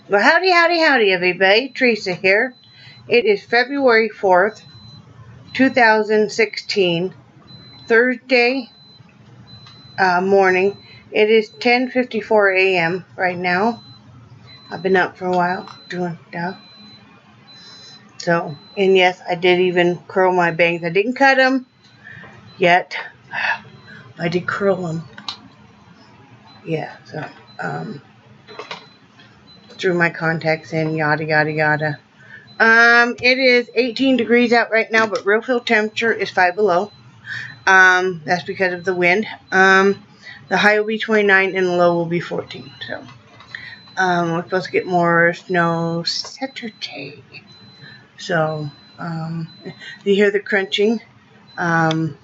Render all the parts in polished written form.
Well, howdy, howdy, howdy, everybody. Theresa here. It is February 4th, 2016, Thursday morning. It is 10:54 a.m. right now. I've been up for a while doing stuff. So, and yes, I did even curl my bangs. I didn't cut them yet. I did curl them. Yeah, so, threw my contacts in, yada, yada, yada. It is 18 degrees out right now, but real field temperature is 5 below. That's because of the wind. The high will be 29 and the low will be 14. So, we're supposed to get more snow Saturday. So, you hear the crunching. That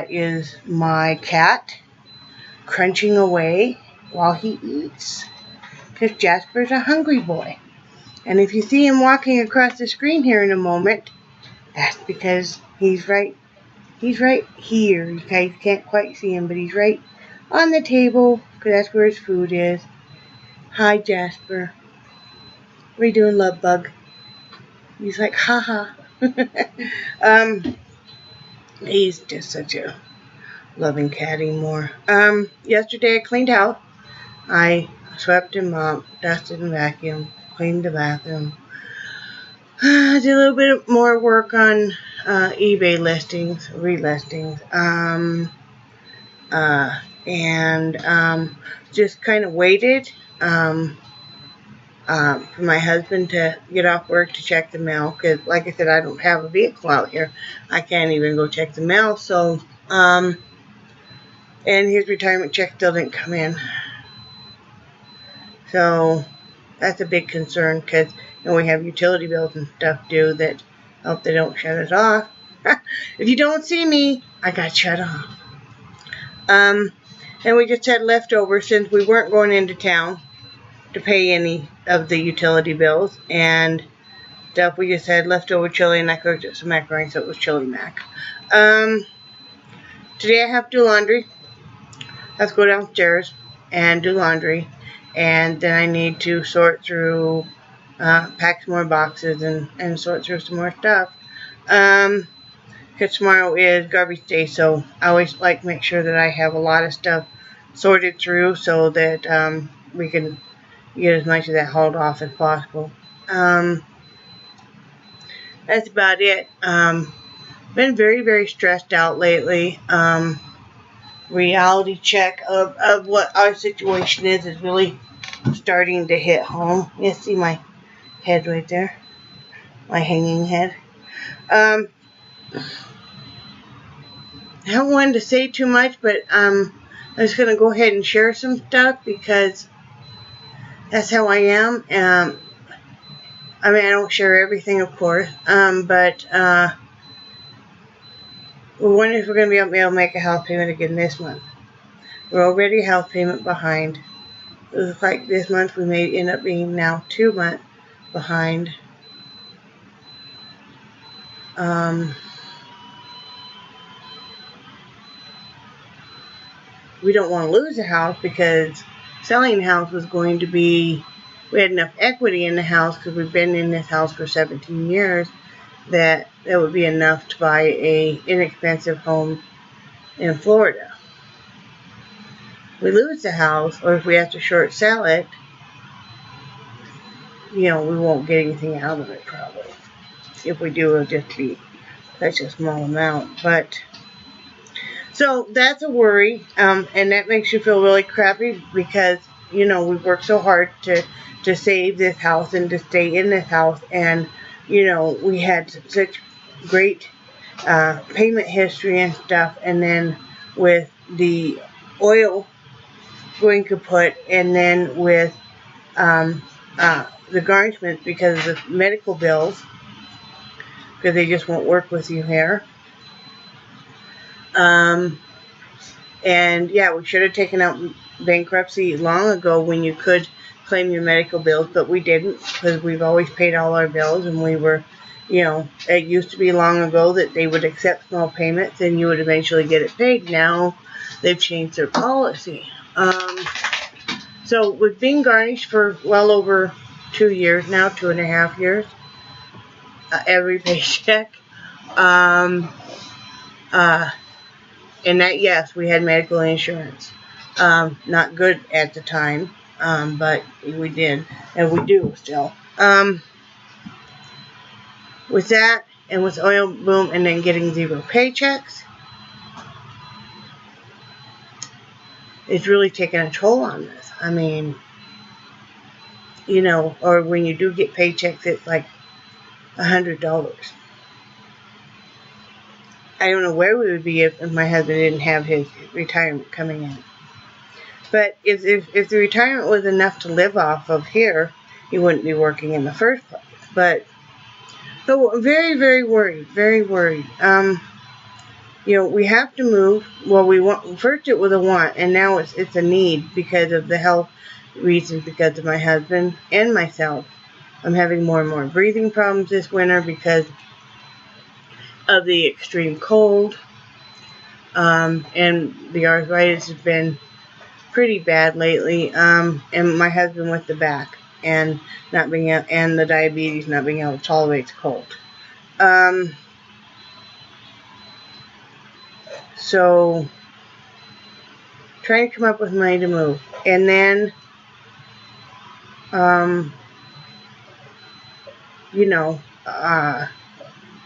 is my cat crunching away while he eats. Because Jasper's a hungry boy. And if you see him walking across the screen here in a moment, that's because he's right here. You guys can't quite see him, but he's right on the table, because that's where his food is. Hi, Jasper. What are you doing, love bug? He's like, haha. He's just such a loving cat anymore. Yesterday I cleaned house. I swept and mopped, dusted and vacuumed, cleaned the bathroom. I did a little bit more work on eBay listings, relistings, and just kind of waited for my husband to get off work to check the mail, because like I said, I don't have a vehicle out here. I can't even go check the mail. So and his retirement check still didn't come in, so that's a big concern, because we have utility bills and stuff due that I hope they don't shut us off. If you don't see me, I got shut off. And we just had leftovers since we weren't going into town to pay any of the utility bills and stuff. We just had leftover chili, and I cooked up some macaroni, so it was chili mac. Today I have to do laundry. Let's go downstairs and do laundry, and then I need to sort through, pack some more boxes and sort through some more stuff. Because tomorrow is garbage day, so I always like to make sure that I have a lot of stuff sorted through so that we can get as much of that hauled off as possible. That's about it. Been very, very stressed out lately. Reality check of what our situation is really starting to hit home. You see my head right there, my hanging head. I don't want to say too much, but I'm just going to go ahead and share some stuff because that's how I am. I mean, I don't share everything, of course, but we're wondering if we're going to be able to make a house payment again this month. We're already a house payment behind. It looks like this month we may end up being now 2 months behind. We don't want to lose the house, because selling the house was going to be, we had enough equity in the house because we've been in this house for 17 years that would be enough to buy a inexpensive home in Florida. We lose the house, or if we have to short sell it, we won't get anything out of it probably. If we do, it'll just be such a small amount. But so that's a worry, and that makes you feel really crappy because we've worked so hard to save this house and to stay in this house, and we had such great payment history and stuff, and then with the oil going kaput, and then with the garnishments because of the medical bills, because they just won't work with you here. And yeah, we should have taken out bankruptcy long ago when you could claim your medical bills, but we didn't, because we've always paid all our bills, and we were, it used to be long ago that they would accept small payments and you would eventually get it paid. Now they've changed their policy. So we've been garnished for well over 2 years now, 2.5 years. Every paycheck. And that, yes, we had medical insurance. Not good at the time, but we did, and we do still. With that, and with oil boom, and then getting 0 paychecks, it's really taken a toll on this. I mean, you know, or when you do get paychecks, it's like $100. I don't know where we would be if my husband didn't have his retirement coming in. But if the retirement was enough to live off of here, he wouldn't be working in the first place. But so very, very worried, very worried. You know, we have to move. Well, we want, first it was a want, and now it's a need because of the health reasons, because of my husband and myself. I'm having more and more breathing problems this winter because of the extreme cold, and the arthritis has been pretty bad lately, and my husband with the back and not being able, and the diabetes, not being able to tolerate the cold. So trying to come up with money to move, and then you know,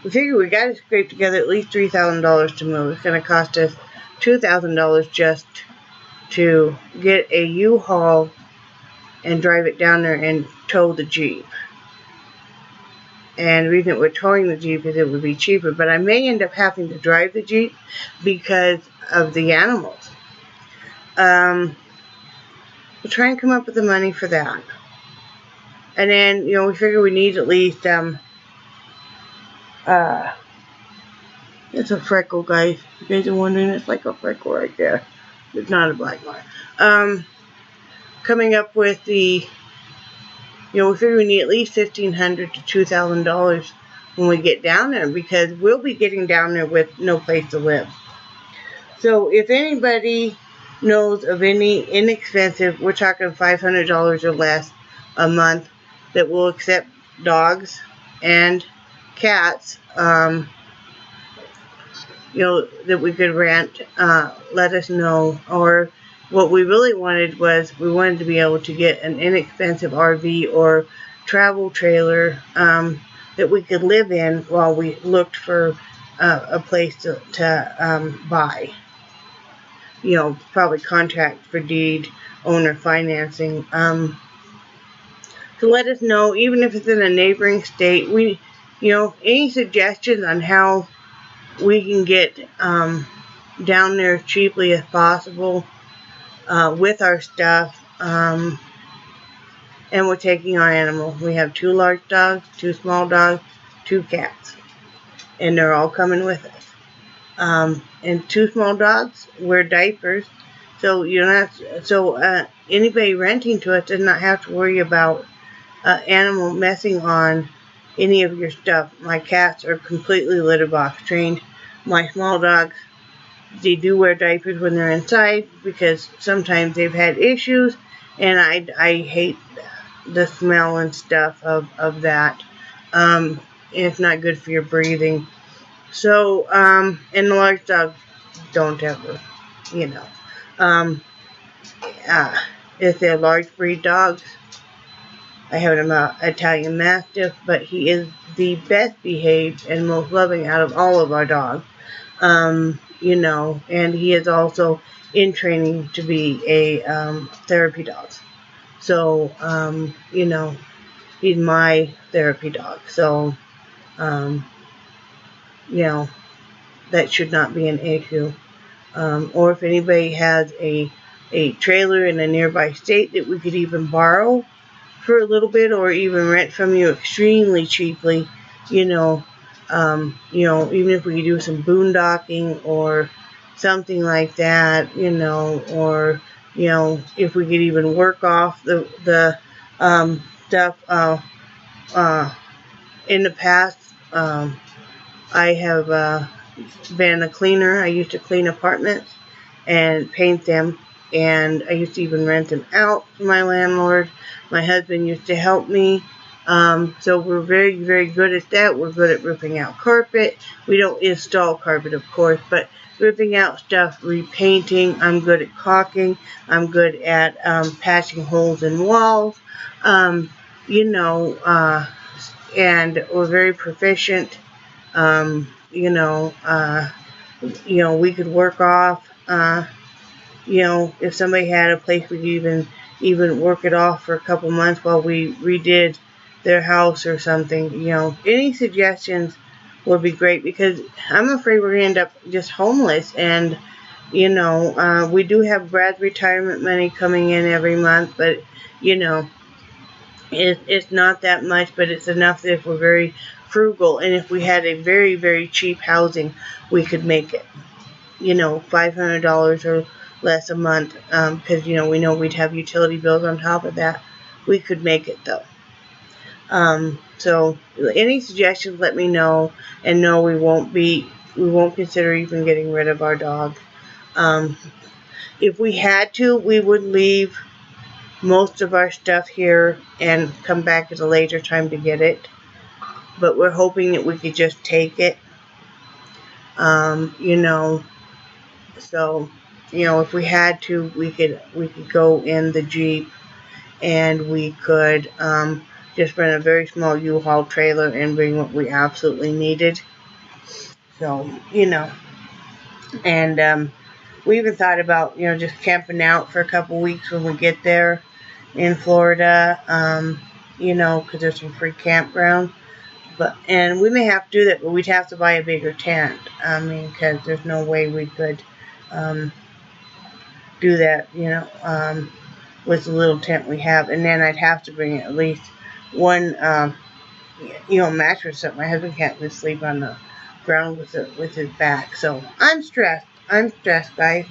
we figure we got to scrape together at least $3,000 to move. It's going to cost us $2,000 just to get a U-Haul and drive it down there and tow the Jeep. And the reason we're towing the Jeep is it would be cheaper, but I may end up having to drive the Jeep because of the animals. We'll try and come up with the money for that. And then, you know, we figure we need at least, it's a freckle, guys. You guys are wondering, it's like a freckle right there. It's not a black mark. Coming up with the, you know, we figure we need at least $1,500 to $2,000 when we get down there, because we'll be getting down there with no place to live. So if anybody knows of any inexpensive, we're talking $500 or less a month, that will accept dogs and cats, you know, that we could rent, let us know. Or what we really wanted was, we wanted to be able to get an inexpensive RV or travel trailer that we could live in while we looked for a place to buy. You know, probably contract for deed, owner financing. So let us know, even if it's in a neighboring state. We, you know, any suggestions on how we can get down there as cheaply as possible with our stuff. And we're taking our animals. We have 2 large dogs, 2 small dogs, 2 cats, and they're all coming with us. And 2 small dogs wear diapers, so you don't have to, anybody renting to us does not have to worry about animal messing on any of your stuff. My cats are completely litter box trained. My small dogs, they do wear diapers when they're inside because sometimes they've had issues, and I hate the smell and stuff of that. It's not good for your breathing. So, and the large dogs don't ever, you know. If they're large breed dogs, I have an Italian Mastiff, but he is the best behaved and most loving out of all of our dogs. You know, and he is also in training to be a therapy dog. So, you know, he's my therapy dog. So, you know, that should not be an issue. Or if anybody has a trailer in a nearby state that we could even borrow for a little bit, or even rent from you extremely cheaply, you know, even if we could do some boondocking or something like that, you know, or, you know, if we could even work off the stuff. In the past, I have been a cleaner. I used to clean apartments and paint them, and I used to even rent them out to my landlord. My husband used to help me. So we're very, very good at that. We're good at ripping out carpet. We don't install carpet, of course, but ripping out stuff, repainting. I'm good at caulking. I'm good at patching holes in walls. You know, and we're very proficient. You know, we could work off. If somebody had a place, we could even work it off for a couple months while we redid their house or something. Any suggestions would be great, because I'm afraid we're going to end up just homeless. And we do have Brad's retirement money coming in every month, but it's not that much, but it's enough that if we're very frugal, and if we had a very, very cheap housing, we could make it, $500 or less a month, because we know we'd have utility bills on top of that. We could make it though. So any suggestions, let me know. And no, we won't consider even getting rid of our dog. If we had to, we would leave most of our stuff here and come back at a later time to get it, but we're hoping that we could just take it. So if we had to, we could go in the Jeep, and we could just rent a very small U-Haul trailer and bring what we absolutely needed. So and we even thought about just camping out for a couple weeks when we get there in Florida, because there's some free campground. And we may have to do that, but we'd have to buy a bigger tent. Because there's no way we could do that, with the little tent we have. And then I'd have to bring at least one, mattress up. My husband can't just sleep on the ground with his back. So I'm stressed, guys.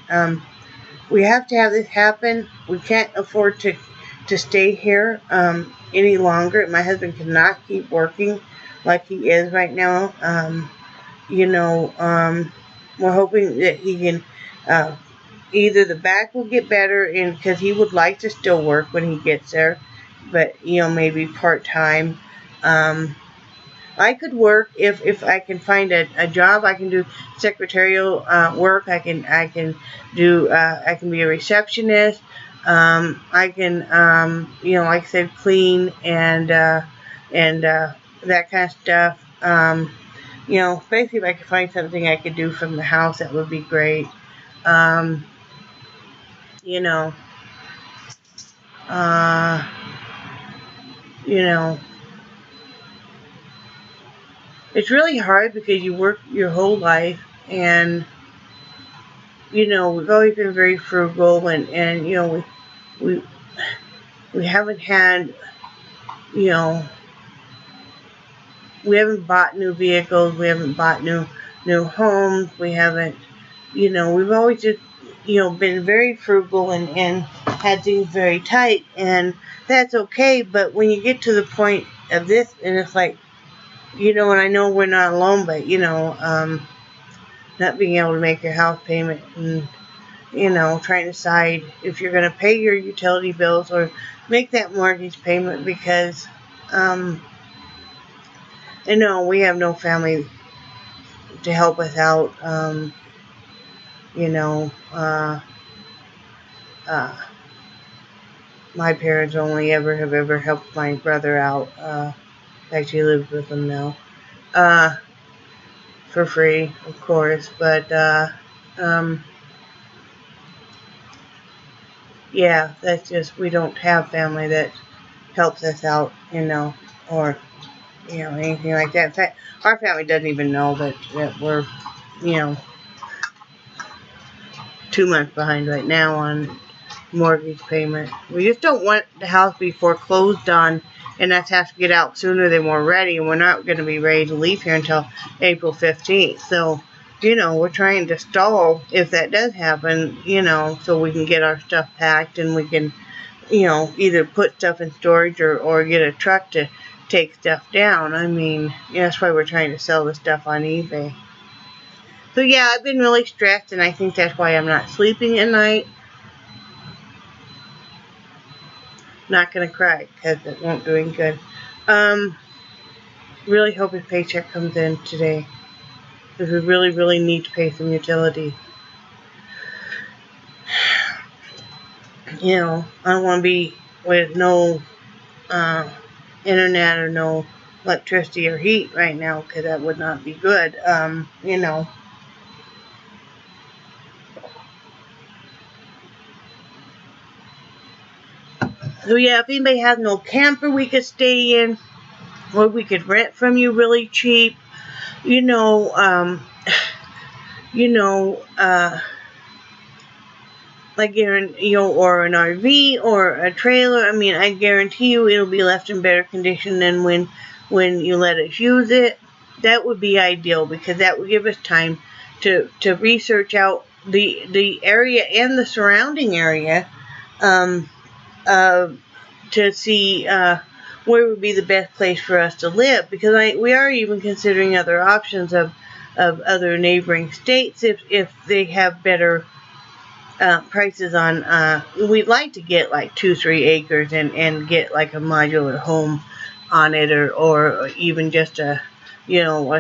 We have to have this happen. We can't afford to stay here any longer. My husband cannot keep working like he is right now. We're hoping that he can, either the back will get better, and because he would like to still work when he gets there, but maybe part-time. I could work if I can find a job. I can do secretarial work. I can be a receptionist. I can like I said, clean and that kind of stuff. Basically, if I could find something I could do from the house, that would be great. It's really hard because you work your whole life, and we've always been very frugal, and we haven't had, we haven't bought new vehicles, we haven't bought new homes, we haven't, we've always just, been very frugal and had things very tight, and that's okay. But when you get to the point of this, and it's like, and I know we're not alone, but, not being able to make your house payment, and, trying to decide if you're going to pay your utility bills or make that mortgage payment, because, we have no family to help us out. My parents only have ever helped my brother out. Actually lives with him now. For free, of course, but, yeah, that's just, we don't have family that helps us out, or, anything like that. In fact, our family doesn't even know that we're, 2 months behind right now on mortgage payment. We just don't want the house to be foreclosed on and us have to get out sooner than we're ready, and we're not going to be ready to leave here until April 15th. So, we're trying to stall if that does happen, so we can get our stuff packed, and we can, either put stuff in storage or get a truck to take stuff down. That's why we're trying to sell the stuff on eBay. So yeah, I've been really stressed, and I think that's why I'm not sleeping at night. Not going to cry because it won't do any good. Really hope his paycheck comes in today because we really, really need to pay some utility. You know, I don't want to be with no internet or no electricity or heat right now because that would not be good. You know. So yeah, if anybody has no camper we could stay in, or we could rent from you really cheap, you know, like or an RV or a trailer. I mean, I guarantee you it'll be left in better condition than when you let us use it. That would be ideal because that would give us time to research out the area and the surrounding area, to see where would be the best place for us to live. Because we are even considering other options of other neighboring states if they have better prices on. We'd like to get like 2-3 acres and get like a modular home on it, or even just a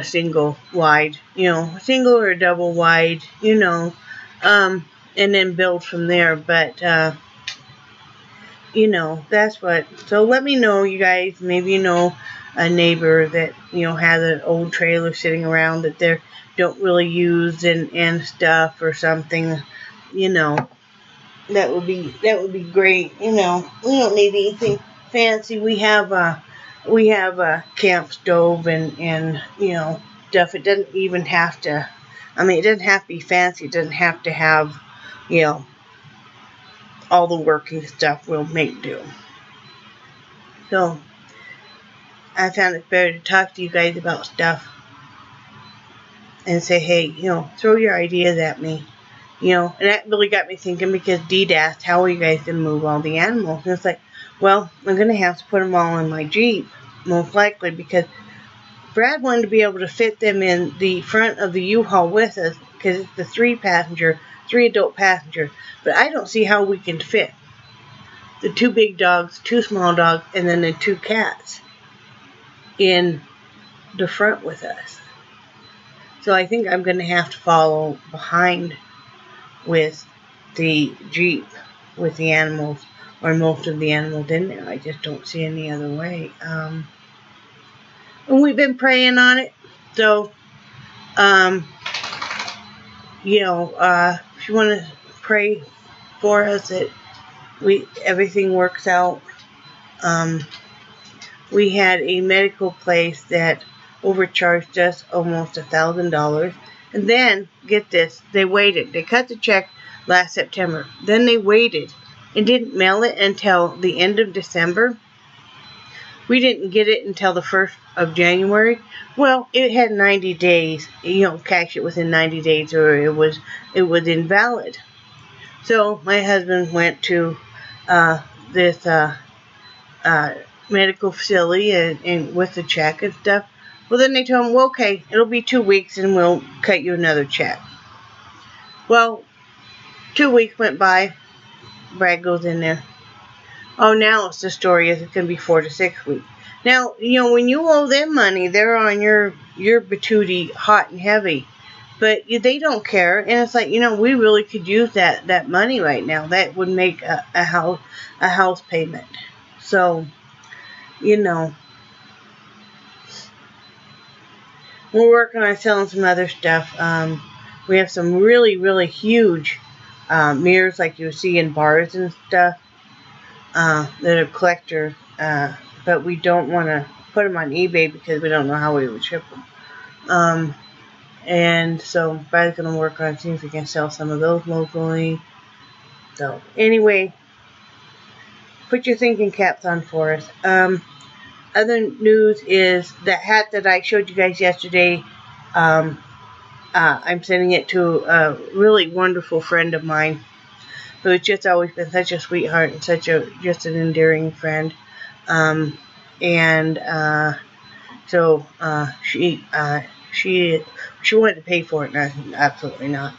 single wide, a single or a double wide, and then build from there. But that's what. So let me know, you guys. Maybe you know a neighbor that has an old trailer sitting around that they don't really use and stuff or something. That would be great. We don't need anything fancy. We have a camp stove and stuff. It doesn't even have to. I mean, it doesn't have to be fancy. It doesn't have to have all the working stuff. We'll make do. So I found it better to talk to you guys about stuff and say, hey, throw your ideas at me. And that really got me thinking, because Dee asked, how are you guys going to move all the animals? And it's like, well, I'm going to have to put them all in my Jeep, most likely, because Brad wanted to be able to fit them in the front of the U-Haul with us, because it's the 3 adult passenger. But I don't see how we can fit the 2 big dogs, 2 small dogs, and then the 2 cats in the front with us. So I think I'm going to have to follow behind with the Jeep with the animals, or most of the animals in there. I just don't see any other way. And we've been praying on it. So, if you want to pray for us that everything works out. We had a medical place that overcharged us almost $1,000. And then, get this, they waited. They cut the check last September. Then they waited and didn't mail it until the end of December. We didn't get it until the 1st of January. Well, it had 90 days. Cash it within 90 days or it was invalid. So my husband went to this medical facility and with the check and stuff. Well, then they told him, well, okay, it'll be 2 weeks and we'll cut you another check. Well, 2 weeks went by. Brad goes in there. Oh, now it's the story is it's going to be 4 to 6 weeks. Now, when you owe them money, they're on your patootie hot and heavy. But they don't care. And it's like, we really could use that money right now. That would make a house payment. So, we're working on selling some other stuff. We have some really, really huge mirrors like you see in bars and stuff that are collector. But we don't want to put them on eBay because we don't know how we would ship them. And so Brad's going to work on seeing if we can sell some of those locally. So anyway, put your thinking caps on for us. Other news is that hat that I showed you guys yesterday. I'm sending it to a really wonderful friend of mine who's just always been such a sweetheart and just an endearing friend. So she wanted to pay for it, and I said, absolutely not.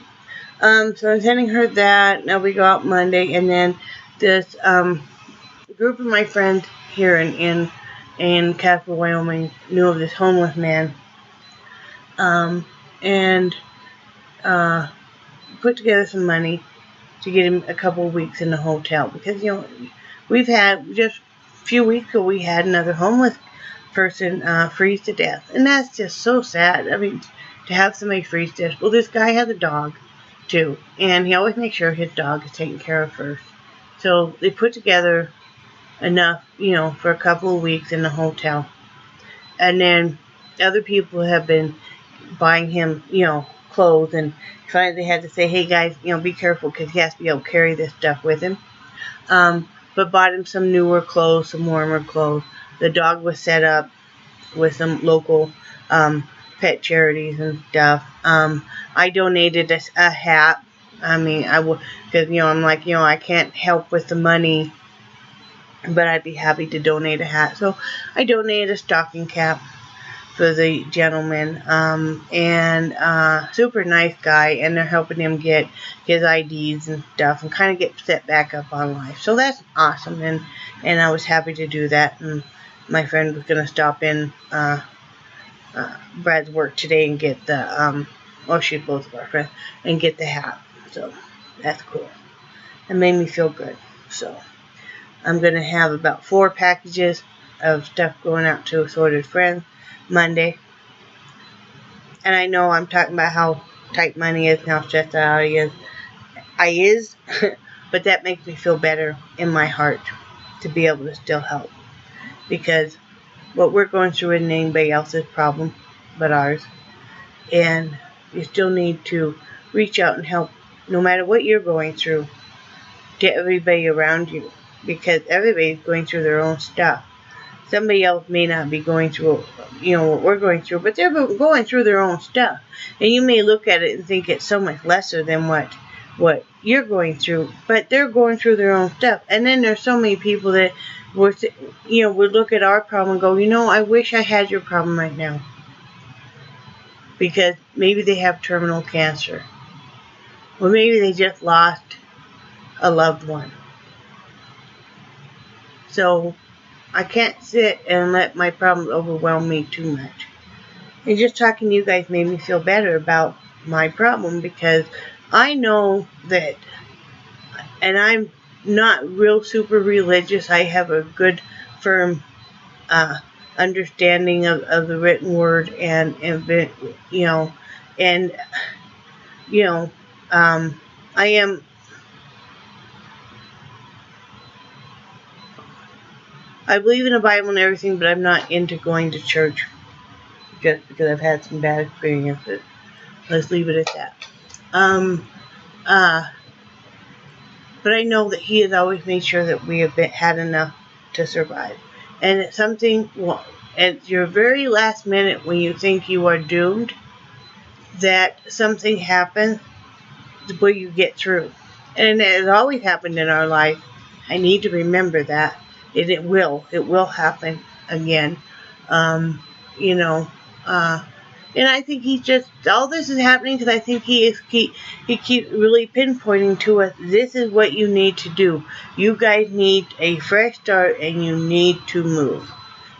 So I'm sending her that. Now we go out Monday, and then this group of my friends here in Casper, Wyoming knew of this homeless man, and put together some money to get him a couple of weeks in the hotel, because we've had just a few weeks ago we had another homeless person freeze to death, and that's just so sad. I mean, to have somebody freeze to death. Well, this guy has a dog too, and he always makes sure his dog is taken care of first. So they put together enough, for a couple of weeks in the hotel, and then other people have been buying him, clothes, and finally they had to say, hey guys, be careful, because he has to be able to carry this stuff with him. But bought him some newer clothes, some warmer clothes. The dog was set up with some local pet charities and stuff. I donated a hat. I mean, I would, because I'm like, I can't help with the money, but I'd be happy to donate a hat. So I donated a stocking cap for the gentleman, and super nice guy, and they're helping him get his IDs and stuff, and kind of get set back up on life. So that's awesome, and I was happy to do that. And my friend was gonna stop in Brad's work today and get the she's both of our friends, and get the hat. So that's cool. It made me feel good. So I'm gonna have about 4 packages of stuff going out to assorted friends Monday. And I know I'm talking about how tight money is and how stressed out I is, but that makes me feel better in my heart to be able to still help, because what we're going through isn't anybody else's problem but ours, and you still need to reach out and help, no matter what you're going through, to everybody around you, because everybody's going through their own stuff. Somebody else may not be going through, what we're going through, but they're going through their own stuff. And you may look at it and think it's so much lesser than what you're going through, but they're going through their own stuff. And then there's so many people that would look at our problem and go, I wish I had your problem right now. Because maybe they have terminal cancer. Or maybe they just lost a loved one. So I can't sit and let my problems overwhelm me too much. And just talking to you guys made me feel better about my problem, because I know that, and I'm not real super religious. I have a good, firm understanding of the written word, and I believe in the Bible and everything, but I'm not into going to church just because I've had some bad experiences. Let's leave it at that. But I know that He has always made sure that we have had enough to survive. And it's something, at your very last minute when you think you are doomed, that something happens where you get through. And it has always happened in our life. I need to remember that. And it will happen again. And I think He's just, all this is happening because I think He keeps really pinpointing to us, this is what you need to do. You guys need a fresh start, and you need to move.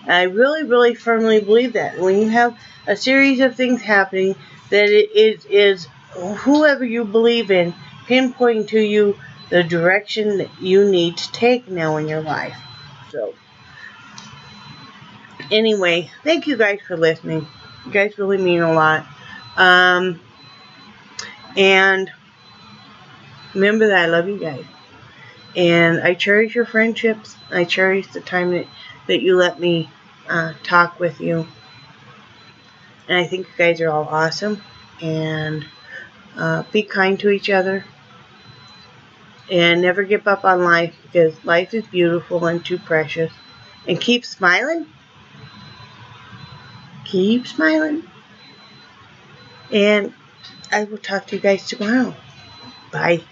And I really, really firmly believe that. When you have a series of things happening, that it is whoever you believe in pinpointing to you the direction that you need to take now in your life. So, anyway, thank you guys for listening. You guys really mean a lot. And remember that I love you guys. And I cherish your friendships. I cherish the time that you let me talk with you. And I think you guys are all awesome. And be kind to each other. And never give up on life, because life is beautiful and too precious. And keep smiling. Keep smiling. And I will talk to you guys tomorrow. Bye.